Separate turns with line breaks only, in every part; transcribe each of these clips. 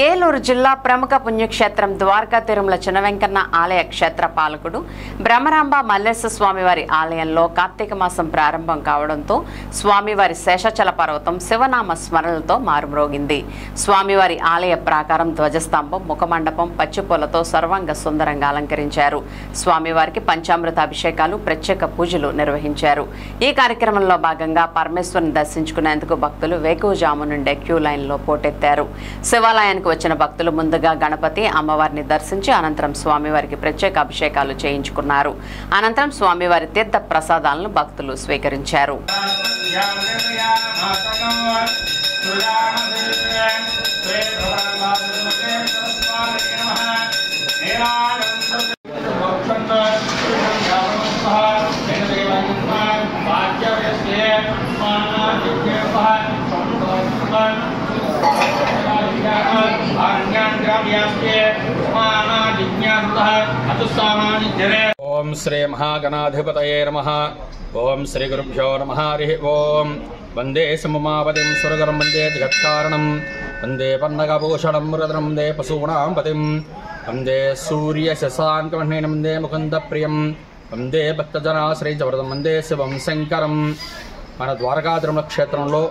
ఏలూరు జిల్లా ప్రముఖ పుణ్యక్షేత్రం ద్వారకా తిరుమల చినవెంకన్న ఆలయ క్షేత్ర పాలకుడు బ్రహ్మరాంబ మల్లేశ్వర స్వామివారి ఆలయంలో కార్తీక మాసం ప్రారంభం కావడంతో స్వామివారి శేషాచల పర్వతం శివనామ స్మరణలతో మారుమ్రోగింది. స్వామివారి ఆలయ ప్రాకారం ధ్వజస్తంభం ముఖమండపం పచ్చిపూలతో సర్వాంగ సుందరంగా అలంకరించారు. స్వామివారికి పంచామృత అభిషేకాలు ప్రత్యేక పూజలు నిర్వహించారు. ఈ కార్యక్రమంలో భాగంగా పరమేశ్వరుని దర్శించుకునేందుకు భక్తులు వేకువజాము నుండే క్యూ లైన్లో పోటెత్తారు. శివాలయానికి వచ్చిన భక్తులు ముందుగా గణపతి అమ్మవారిని దర్శించి అనంతరం స్వామివారికి ప్రత్యేక అభిషేకాలు చేయించుకున్నారు. అనంతరం స్వామివారి తీర్థ ప్రసాదాలను భక్తులు స్వీకరించారు.
ओम श्री महागणाधिपतये नमः। ओम श्री गुरुभ्यो नमः। हरि ओम वंदे सममापतिं स्वर्गं वंदे जगत्कारणं वंदे पन्नगभूषणं रुद्रं वंदे पशूनां पतिं वंदे सूर्यशशाङ्कमण्डेन वंदे मुकुन्दप्रियं वंदे भक्तजनाश्रयं वंदे शिवं शंकरं। మన ద్వారకా తిరుమల క్షేత్రంలో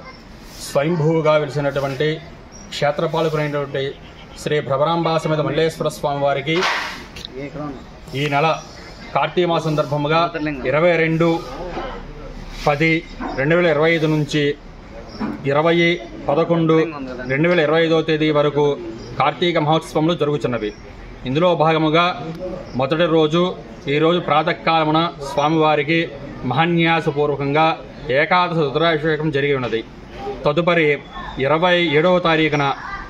స్వయంభూగా వెలిసినటువంటి క్షేత్రపాలకులైనటువంటి శ్రీ భ్రమరాంబా సమేత మల్లేశ్వర స్వామి వారికి ఈ నెల కార్తీక మాస సందర్భంగా 22/10/2025 నుంచి 20/11/2025 తేదీ వరకు కార్తీక మహోత్సవములు జరుగుతున్నవి. ఇందులో భాగముగా మొదటి రోజు ఈరోజు ప్రాతకాలమున స్వామివారికి మహాన్యాసపూర్వకంగా ఏకాదశ రుద్రాభిషేకం జరిగి ఉన్నది. తదుపరి 27వ తారీఖున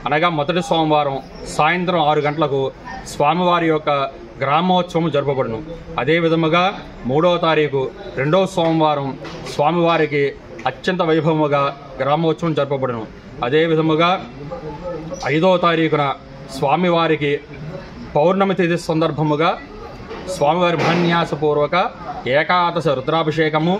అనగా మొదటి సోమవారం సాయంత్రం 6 గంటలకు స్వామివారి యొక్క గ్రామోత్సవం జరపబడును. అదే విధముగా 3వ తారీఖు రెండవ సోమవారం స్వామివారికి అత్యంత వైభవముగా గ్రామోత్సవం జరపబడును. అదే విధముగా 5వ తారీఖున స్వామివారికి పౌర్ణమి తేదీ సందర్భముగా స్వామివారి మహాన్యాసపూర్వక ఏకాదశ రుద్రాభిషేకము,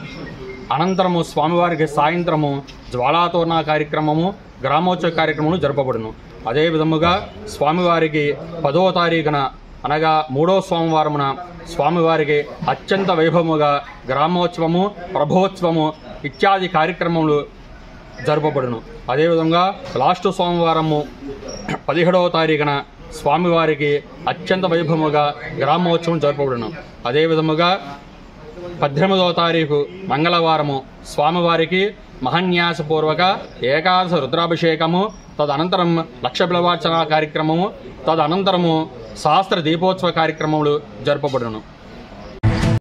అనంతరము స్వామివారికి సాయంత్రము జ్వాలాతోరణ కార్యక్రమము, గ్రామోత్సవ కార్యక్రమము జరపబడును. అదే విధముగా స్వామివారికి 10వ తారీఖున అనగా 3వ సోమవారమున స్వామివారికి అత్యంత వైభవముగా గ్రామోత్సవము, ప్రభోత్సవము ఇత్యాది కార్యక్రమములు జరపబడును. అదేవిధంగా లాస్ట్ సోమవారము 17వ తారీఖున స్వామివారికి అత్యంత వైభవముగా గ్రామోత్సవం జరపబడును. అదేవిధముగా 18వ తారీఖు మంగళవారము స్వామివారికి మహాన్యాసపూర్వక ఏకాదశ రుద్రాభిషేకము, తదనంతరం లక్ష బిలవార్చన కార్యక్రమము, తదనంతరము సహస్ర దీపోత్సవ కార్యక్రమములు జరపబడును.